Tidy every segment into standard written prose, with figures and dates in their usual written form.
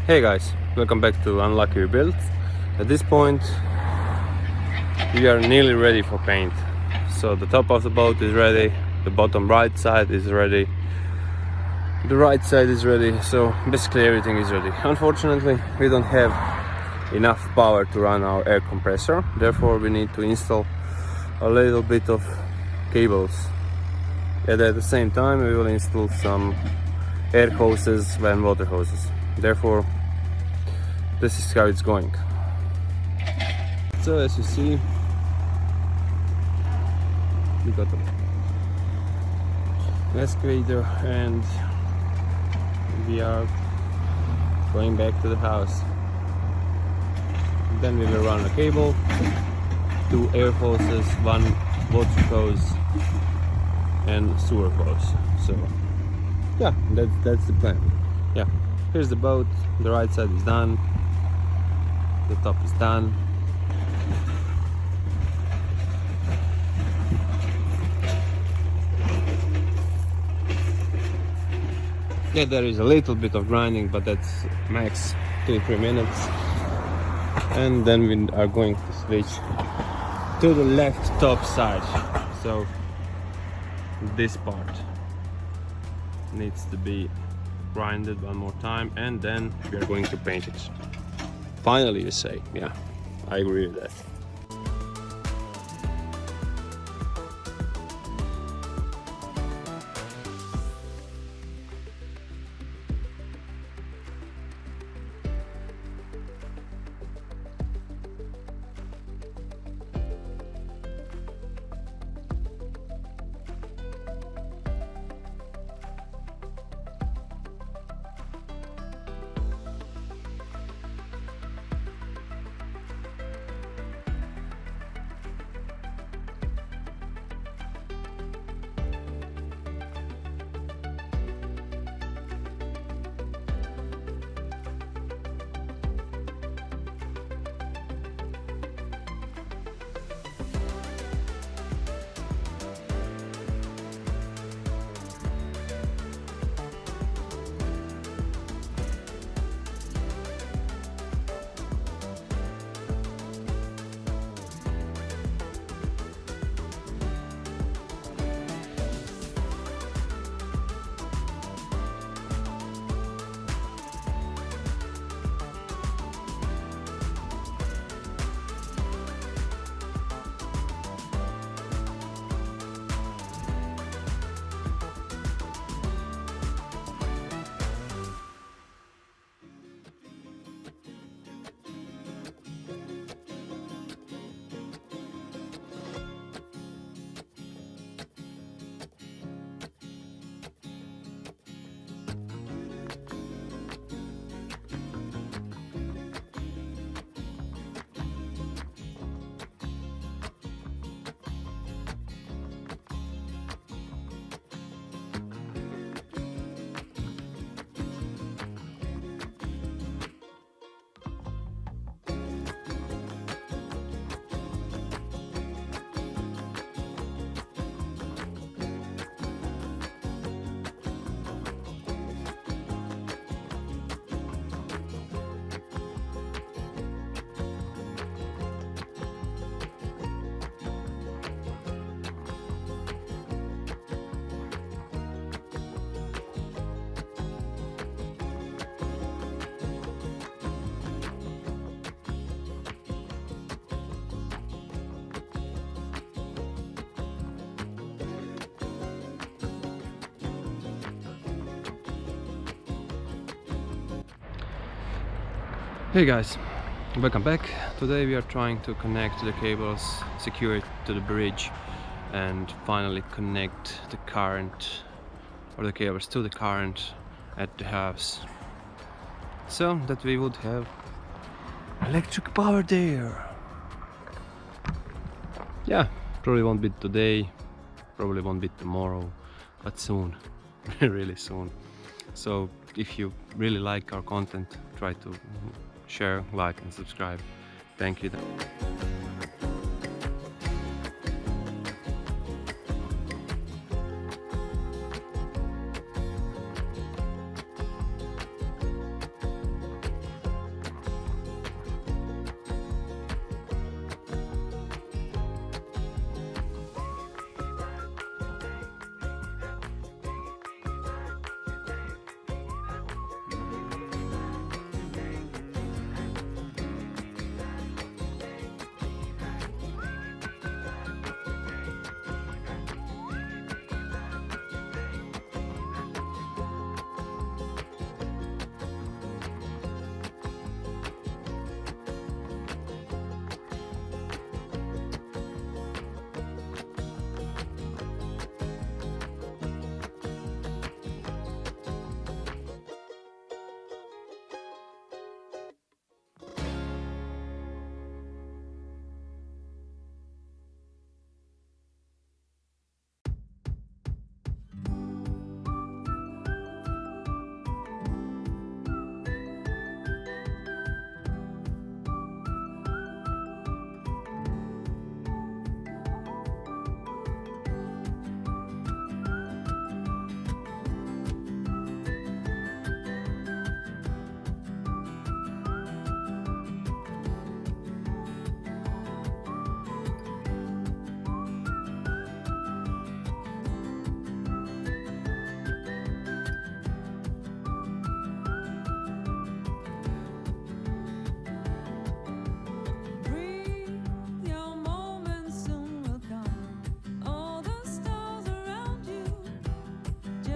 Hey guys, welcome back to Unlucky Rebuilds. At this point we are nearly ready for paint. So the top of the boat is ready, the bottom right side is ready, the right side is ready, so basically everything is ready. Unfortunately we don't have enough power to run our air compressor, therefore we need to install a little bit of cables, and at the same time we will install some air hoses and water hoses. Therefore this is how it's going. So as you see, we got an excavator and we are going back to the house. Then we will run a cable, 2 air hoses, 1 water hose and sewer hose. So yeah, that's the plan. Yeah, here's the boat, the right side is done, the top is done. Yeah, there is a little bit of grinding, but that's max 2-3 minutes. And then we are going to switch to the left top side. So this part needs to be grinded one more time, and then we are going to paint it. Finally, you say. Yeah, I agree with that. Hey guys, welcome back. Today we are trying to connect the cables, secure it to the bridge, and finally connect the current or the cables to the current at the house, so that we would have electric power there. Yeah, probably won't be today, probably won't be tomorrow, but soon, really soon. So if you really like our content, try to share, like and subscribe. Thank you.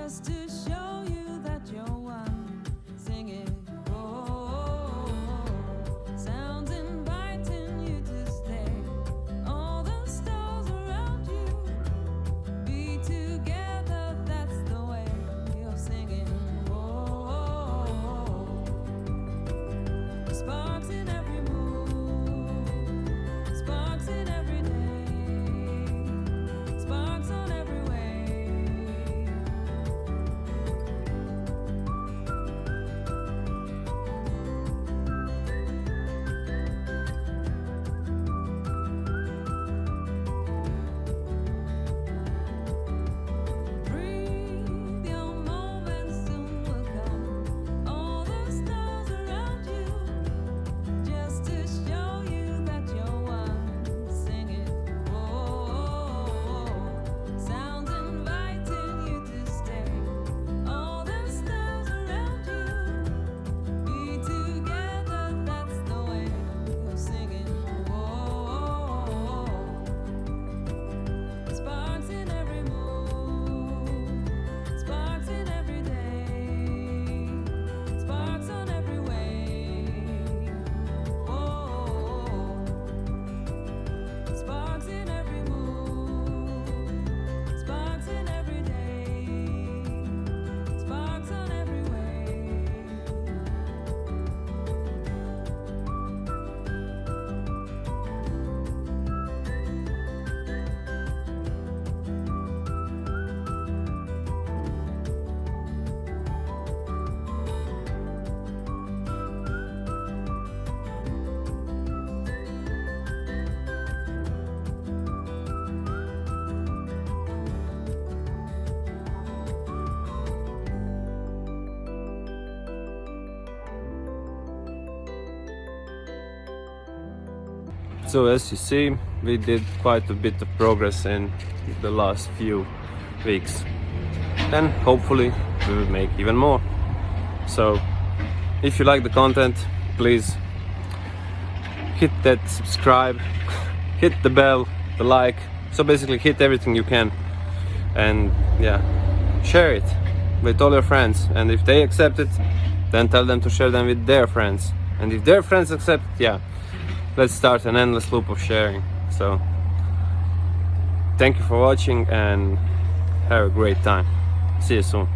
just to show you that you're one. Sing it, oh, sounds inviting you to stay. All the stars around you, be together, that's the way you're singing, oh, sparks in every move, sparks in every day, sparks on every way. Breathe, your moment soon will come. All the stars around you, just to show you that you're one. Sing it, oh, sounds inviting you to stay. All the stars around you, be together, that's the way you're singing, oh, sparks in every move, sparks in every day, sparks on every way, oh, sparks in every move, sparks in every day, sparks on every way. So as you see, we did quite a bit of progress in the last few weeks, and hopefully we will make even more. So if you like the content, please hit that subscribe, hit the bell, the like, so basically hit everything you can, and yeah, share it with all your friends, and if they accept it, then tell them to share them with their friends, and if their friends accept it, yeah, let's start an endless loop of sharing. So thank you for watching and have a great time. See you soon.